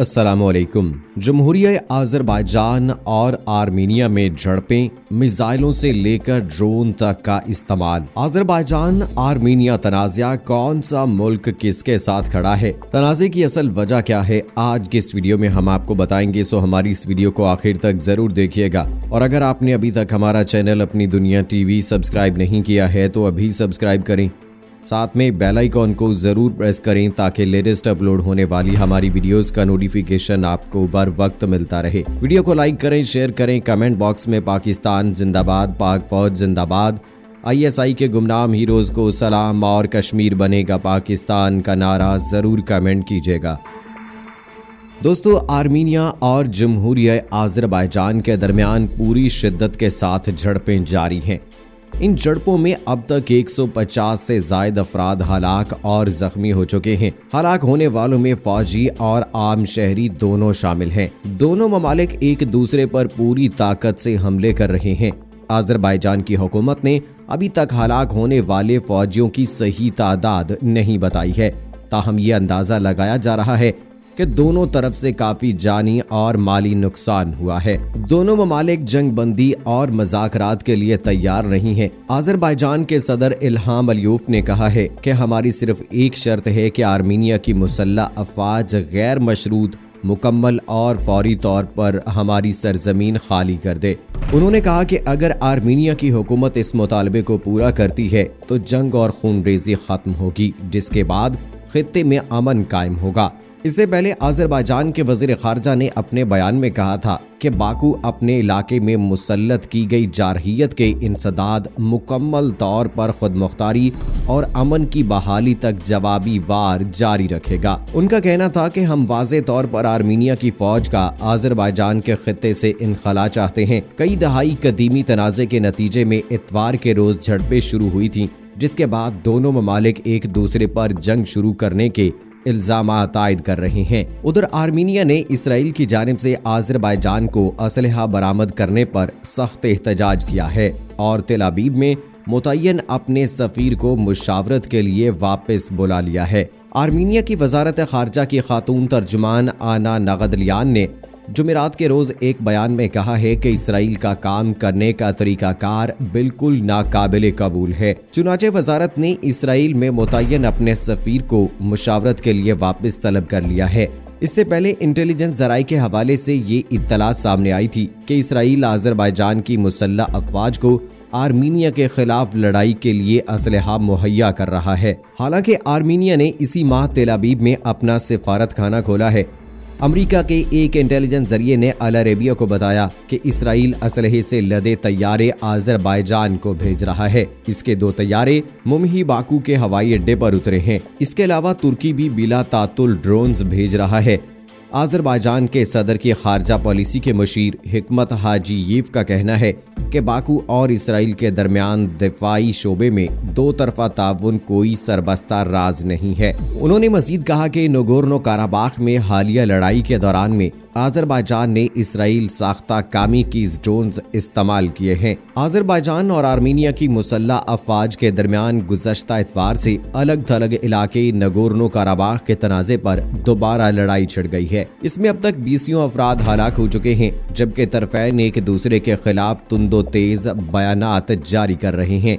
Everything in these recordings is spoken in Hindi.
अस्सलामुअलैकुम। जमहूरिया आज़रबाईजान और आर्मीनिया में झड़पें, मिसाइलों से लेकर ड्रोन तक का इस्तेमाल। आज़रबाईजान आर्मीनिया तनाज़ा, कौन सा मुल्क किसके साथ खड़ा है, तनाज़े की असल वजह क्या है, आज की इस वीडियो में हम आपको बताएंगे। सो हमारी इस वीडियो को आखिर तक जरूर देखिएगा। और अगर आपने अभी तक हमारा चैनल अपनी दुनिया टीवी सब्सक्राइब नहीं किया है तो अभी सब्सक्राइब करें, साथ में बेल आइकॉन को जरूर प्रेस करें ताकि लेटेस्ट अपलोड होने वाली हमारी वीडियोस का नोटिफिकेशन आपको बर वक्त मिलता रहे। वीडियो को लाइक करें, शेयर करें, कमेंट बॉक्स में पाकिस्तान जिंदाबाद, पाक फौज जिंदाबाद, ISI के गुमनाम हीरोज को सलाम और कश्मीर बनेगा पाकिस्तान का नारा जरूर कमेंट कीजिएगा। दोस्तों, आर्मीनिया और जमहूरिया आज़रबाईजान के दरमियान पूरी शिद्दत के साथ झड़पें जारी हैं। इन झड़पों में अब तक 150 से ज्यादा अफराद हलाक और जख्मी हो चुके हैं। हलाक होने वालों में फौजी और आम शहरी दोनों शामिल हैं। दोनों ममालिक एक दूसरे पर पूरी ताकत से हमले कर रहे हैं। आज़रबाईजान की हुकूमत ने अभी तक हलाक होने वाले फौजियों की सही तादाद नहीं बताई है, ताहम ये अंदाजा लगाया जा रहा है कि दोनों तरफ से काफी जानी और माली नुकसान हुआ है। दोनों ममालिक जंग बंदी और मज़ाकरात के लिए तैयार नहीं हैं। आज़रबाईजान के सदर इल्हाम अलियूफ ने कहा है कि हमारी सिर्फ एक शर्त है कि आर्मीनिया की मुसल्लह अफवाज गैर मशरूत, मुकम्मल और फौरी तौर पर हमारी सरजमीन खाली कर दे। उन्होंने कहा कि अगर आर्मीनिया की हुकूमत इस मुतालबे को पूरा करती है तो जंग और खूनरेजी खत्म होगी, जिसके बाद खित्ते में अमन कायम होगा। इससे पहले आज़रबाईजान के वज़ीर ख़ारजा ने अपने बयान में कहा था कि बाकू अपने इलाके में मुसल्लत की गई जारहियत के इंसदाद, मुकम्मल तौर पर खुद मुख्तारी और अमन की बहाली तक जवाबी वार जारी रखेगा। उनका कहना था कि हम वाज़े तौर पर आर्मीनिया की फौज का आज़रबाईजान के खित्ते से इनखला चाहते हैं। कई दहाई कदीमी तनाज़े के नतीजे में इतवार के रोज झड़पें शुरू हुई थी, जिसके बाद दोनों ममालिक एक दूसरे पर जंग शुरू करने के इल्जामात आयद कर रहे हैं। उधर आर्मीनिया ने इसराइल की जानिब से आज़रबाईजान को असलहा बरामद करने पर सख्त एहतजाज किया है और तेल अवीव में मुतय्यन अपने सफीर को मुशावरत के लिए वापस बुला लिया है। आर्मीनिया की वजारत खारजा की खातून तर्जुमान आना नगदलियान ने जुमेरात के रोज एक बयान में कहा है कि इसराइल का काम करने का तरीकाकार बिल्कुल नाकाबिले कबूल है। चुनाचे वजारत ने इसराइल में मुतय्यन अपने सफीर को मुशावरत के लिए वापस तलब कर लिया है। इससे पहले इंटेलिजेंस जराये के हवाले से ये इत्तला सामने आई थी कि इसराइल आज़रबाईजान की मुसल्लह अफवाज को आर्मीनिया के खिलाफ लड़ाई के लिए असलहा मुहैया कर रहा है। हालांकि आर्मीनिया ने इसी माह तेल अवीव में अपना सिफारत खाना खोला है। अमेरिका के एक इंटेलिजेंस जरिए ने अल अरेबिया को बताया कि इसराइल असलहे से लदे तैयारे आज़रबाईजान को भेज रहा है। इसके 2 तैयारे मुमही बाकू के हवाई अड्डे पर उतरे हैं। इसके अलावा तुर्की भी बिला तातुल ड्रोन्स भेज रहा है। आज़रबाईजान के सदर की खारजा पॉलिसी के मुशीर हिकमत हाजीयेव का कहना है कि बाकू और इसराइल के दरमियान दिफाई शोबे में 2 तरफा ताउन कोई सरबस्ता राज नहीं है। उन्होंने मजीद कहा कि नगोर्नो काराबाख में हालिया लड़ाई के दौरान में आज़रबाईजान ने इसराइल साख्ता कामी की ड्रोन्स इस्तेमाल किए हैं। आज़रबाईजान और आर्मीनिया की मुसल्लह अफवाज के दरमियान गुज़श्ता इतवार से अलग थलग इलाके नगोर्नो काराबाख के तनाज़े पर दोबारा लड़ाई छिड़ गई है। इसमें अब तक 20 अफराद हलाक हो चुके हैं, जबकि तरफ़ैन एक दूसरे के खिलाफ तुंदो तेज बयानात जारी कर रहे हैं,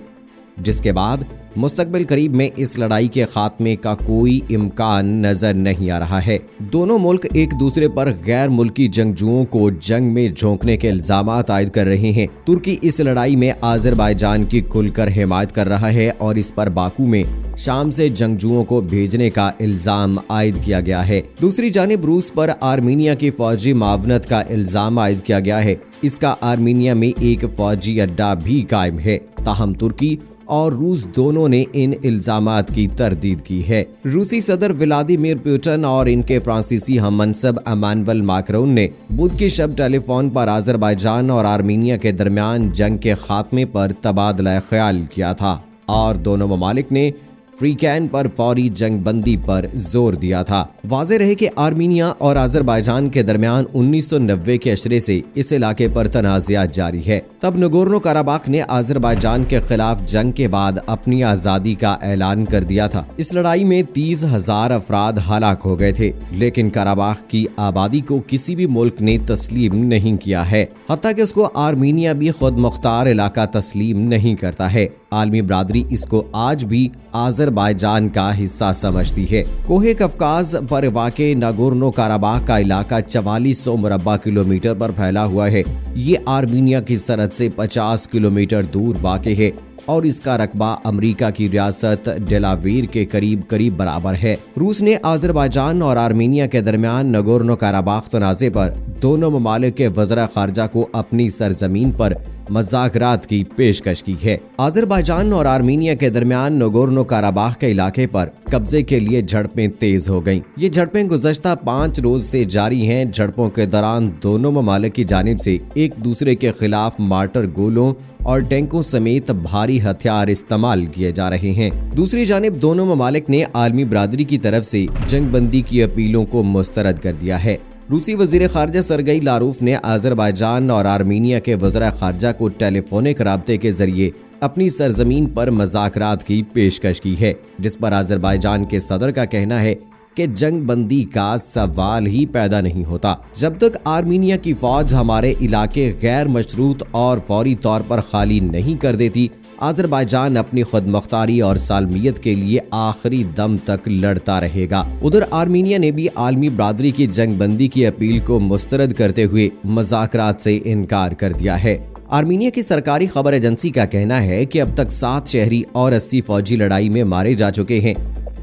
जिसके बाद मुस्तकबिल करीब में इस लड़ाई के खात्मे का कोई इम्कान नजर नहीं आ रहा है। दोनों मुल्क एक दूसरे पर गैर मुल्की जंगजुओं को जंग में झोंकने के इल्जामात आयद कर रहे हैं। तुर्की इस लड़ाई में आज़रबाईजान की खुलकर हिमायत कर रहा है और इस पर बाकू में शाम से जंगजुओं को भेजने का इल्जाम आयद किया गया है। दूसरी जानिब रूस पर आर्मीनिया की फौजी मावनत का इल्जाम आयद किया गया है। इसका आर्मीनिया में एक फौजी अड्डा भी कायम है, ताहम तुर्की और रूस दोनों ने इन इल्जामात की तरदीद की है। रूसी सदर व्लादिमीर पुतिन और इनके फ्रांसीसी हममनसब इमानुएल मैक्रोन ने बुध की शब टेलीफोन पर आज़रबाईजान और आर्मीनिया के दरमियान जंग के खात्मे पर तबादला ख्याल किया था और दोनों ममालिक ने फ्रीकैन पर फौरी जंग बंदी पर जोर दिया था। वाज़ेह रहे कि आर्मीनिया और आज़रबाईजान के दरमियान 1990 के अशरे से इस इलाके पर तनाज़ात जारी है। तब नगोर्नो काराबाख ने अजरबैजान के खिलाफ जंग के बाद अपनी आजादी का ऐलान कर दिया था। इस लड़ाई में 30,000 अफराद हलाक हो गए थे, लेकिन काराबाख की आबादी को किसी भी मुल्क ने तस्लीम नहीं किया है। हत्ता कि उसको आर्मीनिया भी खुद मुख्तार इलाका तस्लीम नहीं करता है। आलमी बरादरी इसको आज भी अजरबैजान का हिस्सा समझती है। कोहे कफकाज पर वाक़े नागोर्नो काराबाख का इलाका 4400 मुरब्बा किलोमीटर पर फैला हुआ है। ये आर्मीनिया की सरहद से 50 किलोमीटर दूर वाक़े है और इसका रकबा अमेरिका की रियासत डेलावेयर के करीब करीब बराबर है। रूस ने अजरबैजान और आर्मीनिया के दरमियान नागोर्नो काराबाख तनाज़े पर दोनों ममालिक के वज़रा ख़ारजा को अपनी सरजमीन पर मज़ाकरात की पेशकश की है। अजरबैजान और आर्मीनिया के दरमियान नागोर्नो काराबाख के इलाके पर कब्जे के लिए झड़पें तेज हो गईं। ये झड़पें गुज़श्ता 5 रोज से जारी हैं। झड़पों के दौरान दोनों ममालिक की जानिब से एक दूसरे के खिलाफ मार्टर गोलों और टैंकों समेत भारी हथियार इस्तेमाल किए जा रहे हैं। दूसरी जानिब दोनों ममालिक ने आलमी बरादरी की तरफ से जंगबंदी की अपीलों को मुस्तरद कर दिया है। रूसी वजीर खारजा सरगई लारूफ ने अजरबैजान और आर्मीनिया के वज़रा खारजा को टेलीफोनिक राब्ते के जरिए अपनी सरजमीन पर मज़ाकरात की पेशकश की है, जिस पर अजरबैजान के सदर का कहना है कि जंग बंदी का सवाल ही पैदा नहीं होता जब तक आर्मीनिया की फौज हमारे इलाके गैर मशरूत और फौरी तौर पर खाली नहीं कर देती। अजरबैजान अपनी खुद मुख्तारी और सालमियत के लिए आखिरी दम तक लड़ता रहेगा। उधर आर्मीनिया ने भी आलमी बरादरी की जंग बंदी की अपील को मुस्तरद करते हुए मज़ाकरात से इनकार कर दिया है। आर्मीनिया की सरकारी खबर एजेंसी का कहना है कि अब तक 7 शहरी और 80 फौजी लड़ाई में मारे जा चुके हैं,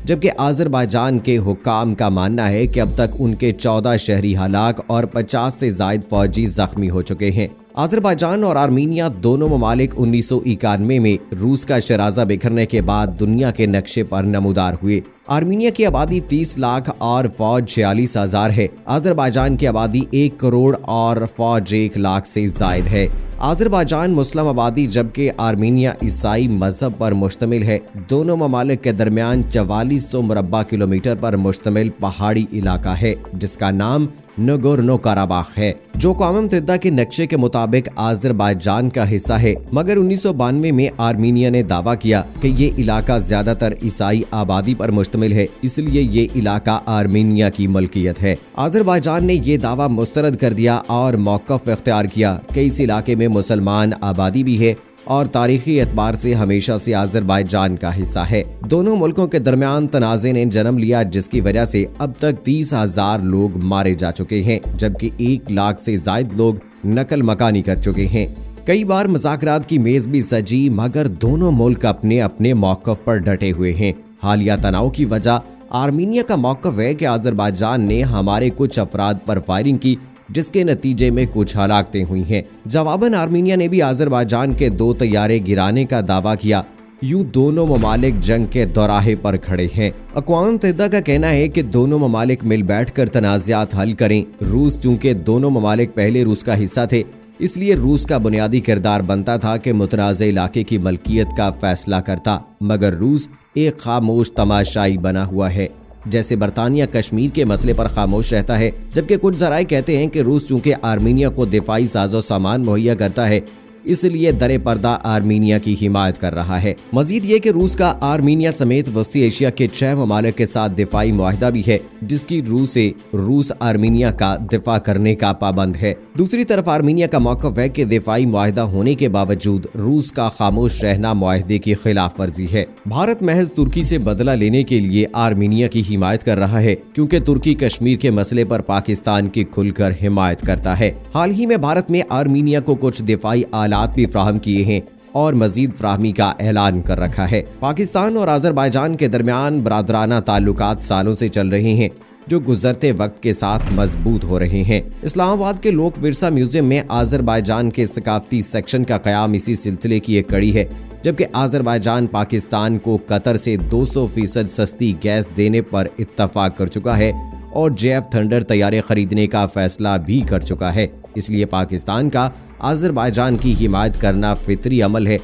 जबकि अजरबैजान के हुक्काम का मानना है कि अब तक उनके 14 शहरी हलाक और 50 से जायद फौजी जख्मी हो चुके हैं। अजरबैजान और आर्मीनिया दोनों ममालिक 1991 में रूस का शराजा बिखरने के बाद दुनिया के नक्शे पर नमूदार हुए। आर्मीनिया की आबादी 30 लाख और फौज 46,000 है। अजरबैजान की आबादी 1 करोड़ और फौज 1 लाख से जायद है। अजरबैजान मुस्लिम आबादी जबकि आर्मीनिया ईसाई मजहब पर मुश्तमिल है। दोनों ममालिक के दरमियान 4400 मुरब्बा किलोमीटर पर मुश्तमिल पहाड़ी इलाका है, जिसका नाम नागोर्नो काराबाख है, जो अक़वाम मुत्तहिदा के नक्शे के मुताबिक अजरबैजान का हिस्सा है। मगर 1992 में आर्मीनिया ने दावा किया कि ये इलाका ज्यादातर ईसाई आबादी पर मुश्तमिल है, इसलिए ये इलाका आर्मीनिया की मलकियत है। अजरबैजान ने ये दावा मुस्तरद कर दिया और मौक़िफ़ इख्तियार किया कि इस इलाके में मुसलमान आबादी भी है और तारीखी एतबार से हमेशा से अजरबैजान का हिस्सा है। दोनों मुल्कों के दरमियान तनाज़े ने जन्म लिया, जिसकी वजह से अब तक 30,000 लोग मारे जा चुके हैं, जबकि 1 लाख से जायद लोग नकल मकानी कर चुके हैं। कई बार मुज़ाकरात की मेज भी सजी, मगर दोनों मुल्क अपने अपने मौक़िफ़ पर डटे हुए हैं। हालिया तनाव की वजह आर्मीनिया का मौक़िफ़ है कि अजरबैजान ने हमारे कुछ अफराद पर फायरिंग की, जिसके नतीजे में कुछ हलाकतें हुई हैं। जवाबन आर्मीनिया ने भी अजरबैजान के 2 तैयारे गिराने का दावा किया। यूं दोनों ममालिक जंग के दौराहे पर खड़े हैं। अक़वाम मुत्तहिदा का कहना है कि दोनों ममालिक मिल बैठकर तनाज़ात हल करें। रूस चूंकि दोनों ममालिक पहले रूस का हिस्सा थे, इसलिए रूस का बुनियादी किरदार बनता था कि मुतनाज़े इलाके की मलकियत का फैसला करता, मगर रूस एक खामोश तमाशाई बना हुआ है। जैसे बरतानिया कश्मीर के मसले पर खामोश रहता है, जबकि कुछ ज़राए कहते हैं कि रूस चूंकि आर्मीनिया को दिफाई साजो सामान मुहैया करता है, इसलिए दरे पर्दा आर्मीनिया की हिमायत कर रहा है। मजीद ये कि रूस का आर्मीनिया समेत वस्ती एशिया के 6 ममालिक के साथ दिफाई मुआहदा भी है, जिसकी रूस आर्मीनिया का दिफा करने का पाबंद है। दूसरी तरफ आर्मीनिया का मौक़िफ़ है कि दिफाई मुआहदा होने के बावजूद रूस का खामोश रहना मुआहदे की खिलाफ वर्जी है। भारत महज तुर्की से बदला लेने के लिए आर्मीनिया की हिमायत कर रहा है, क्योंकि तुर्की कश्मीर के मसले पर पाकिस्तान की खुलकर हिमायत करता है। हाल ही में भारत में आर्मीनिया को कुछ दिफाई आलात भी फ्राहम किए हैं और मजीद फ्राहमी का ऐलान कर रखा है। पाकिस्तान और अजरबैजान के दरमियान बरादराना ताल्लुकात सालों से चल रहे हैं, जो गुजरते वक्त के साथ मजबूत हो रहे हैं। इस्लामाबाद के लोक विरसा म्यूजियम में अजरबैजान के सकाफती सेक्शन का क़याम इसी सिलसिले की एक कड़ी है, जबकि अजरबैजान पाकिस्तान को कतर से 200% सस्ती गैस देने पर इत्तफाक कर चुका है और JF थंडर तैयारे खरीदने का फैसला भी कर चुका है। इसलिए पाकिस्तान का अजरबैजान की हिमायत करना फितरी अमल है।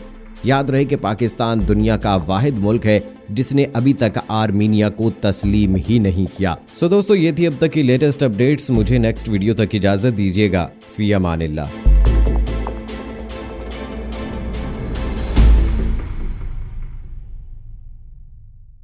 याद रहे कि पाकिस्तान दुनिया का वाहिद मुल्क है जिसने अभी तक आर्मीनिया को तस्लीम ही नहीं किया। दोस्तों, ये थी अब तक की लेटेस्ट अपडेट्स। मुझे नेक्स्ट वीडियो तक इजाजत दीजिएगा। फी अमानिल्लाह।